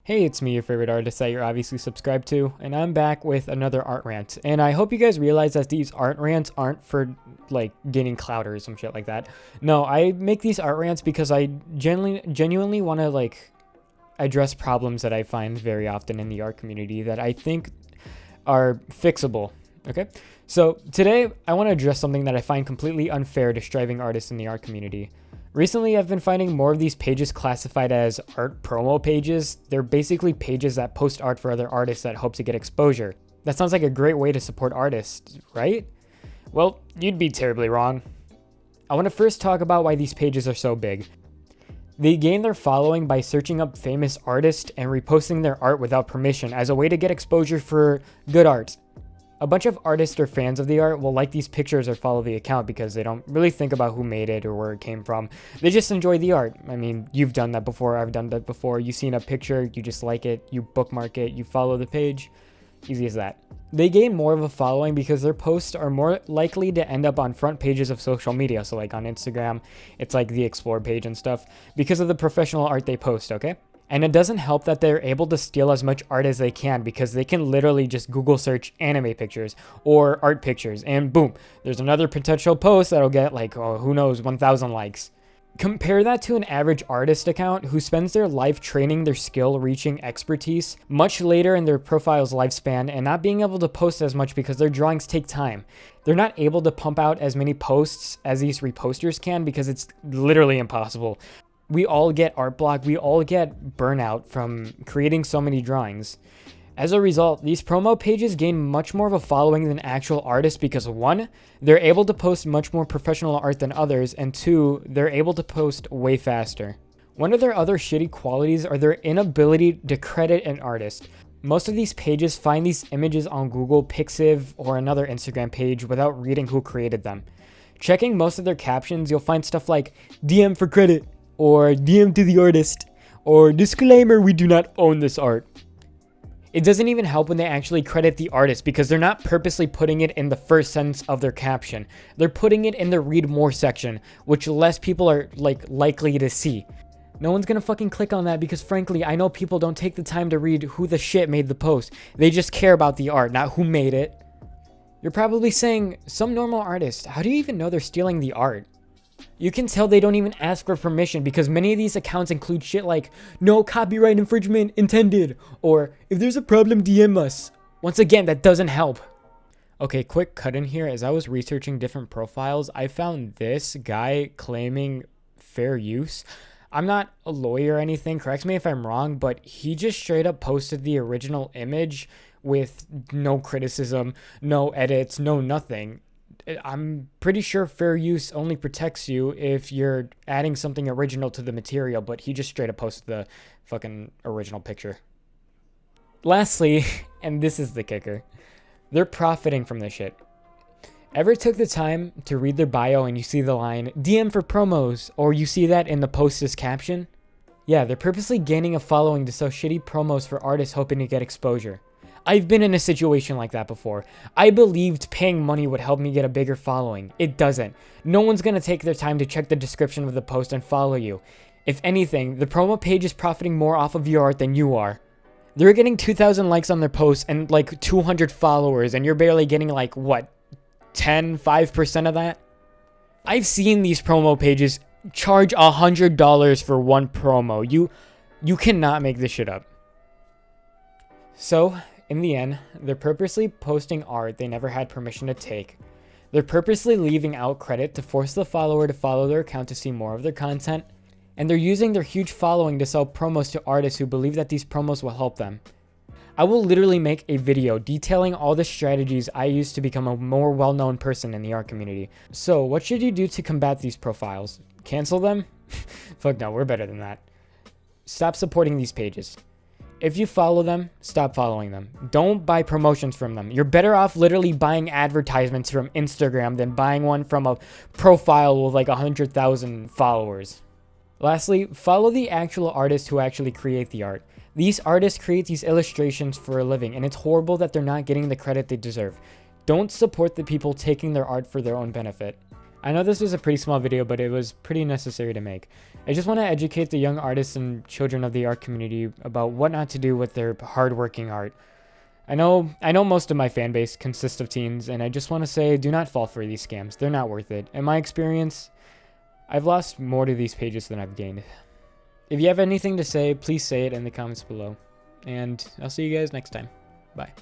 Hey, it's me, your favorite artist that you're obviously subscribed to, and I'm back with another art rant. And I hope you guys realize that these art rants aren't for, like, gaining clout or some shit like that. No, I make these art rants because I genuinely want to, like, address problems that I find very often in the art community that I think are fixable, okay? So today, I want to address something that I find completely unfair to striving artists in the art community. Recently, I've been finding more of these pages classified as art promo pages. They're basically pages that post art for other artists that hope to get exposure. That sounds like a great way to support artists, right? Well, you'd be terribly wrong. I want to first talk about why these pages are so big. They gain their following by searching up famous artists and reposting their art without permission as a way to get exposure for good art. A bunch of artists or fans of the art will like these pictures or follow the account because they don't really think about who made it or where it came from. They just enjoy the art. I mean, you've done that before, I've done that before. You've seen a picture, you just like it, you bookmark it, you follow the page. Easy as that. They gain more of a following because their posts are more likely to end up on front pages of social media. So like on Instagram, it's like the explore page and stuff because of the professional art they post, okay? And it doesn't help that they're able to steal as much art as they can because they can literally just Google search anime pictures or art pictures and boom, there's another potential post that'll get like, oh, who knows, 1,000 likes. Compare that to an average artist account who spends their life training their skill, reaching expertise much later in their profile's lifespan and not being able to post as much because their drawings take time. They're not able to pump out as many posts as these reposters can because it's literally impossible. We all get art block, we all get burnout from creating so many drawings. As a result, these promo pages gain much more of a following than actual artists because 1, they're able to post much more professional art than others, and 2, they're able to post way faster. One of their other shitty qualities are their inability to credit an artist. Most of these pages find these images on Google, Pixiv, or another Instagram page without reading who created them. Checking most of their captions, you'll find stuff like DM for credit, or DM to the artist, or disclaimer, we do not own this art. It doesn't even help when they actually credit the artist because they're not purposely putting it in the first sentence of their caption. They're putting it in the read more section, which less people are likely to see. No one's gonna fucking click on that because frankly, I know people don't take the time to read who the shit made the post. They just care about the art, not who made it. You're probably saying, some normal artist, how do you even know they're stealing the art? You can tell they don't even ask for permission because many of these accounts include shit like, no copyright infringement intended, or if there's a problem, DM us. Once again, that doesn't help. Okay, quick cut in here. As I was researching different profiles, I found this guy claiming fair use. I'm not a lawyer or anything, correct me if I'm wrong, but he just straight up posted the original image with no criticism, no edits, no nothing. I'm pretty sure fair use only protects you if you're adding something original to the material, but he just straight up posted the fucking original picture. Lastly, and this is the kicker, they're profiting from this shit. Ever took the time to read their bio and you see the line, DM for promos, or you see that in the post's caption? Yeah, they're purposely gaining a following to sell shitty promos for artists hoping to get exposure. I've been in a situation like that before. I believed paying money would help me get a bigger following. It doesn't. No one's gonna take their time to check the description of the post and follow you. If anything, the promo page is profiting more off of your art than you are. They're getting 2,000 likes on their posts and like 200 followers, and you're barely getting like, what, 5% of that? I've seen these promo pages charge $100 for one promo. You cannot make this shit up. So, in the end, they're purposely posting art they never had permission to take. They're purposely leaving out credit to force the follower to follow their account to see more of their content. And they're using their huge following to sell promos to artists who believe that these promos will help them. I will literally make a video detailing all the strategies I use to become a more well-known person in the art community. So, what should you do to combat these profiles? Cancel them? Fuck no, we're better than that. Stop supporting these pages. If you follow them, stop following them. Don't buy promotions from them. You're better off literally buying advertisements from Instagram than buying one from a profile with like 100,000 followers. Lastly, follow the actual artists who actually create the art. These artists create these illustrations for a living, and it's horrible that they're not getting the credit they deserve. Don't support the people taking their art for their own benefit. I know this was a pretty small video, but it was pretty necessary to make. I just want to educate the young artists and children of the art community about what not to do with their hardworking art. I know most of my fan base consists of teens, and I just want to say do not fall for these scams. They're not worth it. In my experience, I've lost more to these pages than I've gained. If you have anything to say, please say it in the comments below. And I'll see you guys next time. Bye.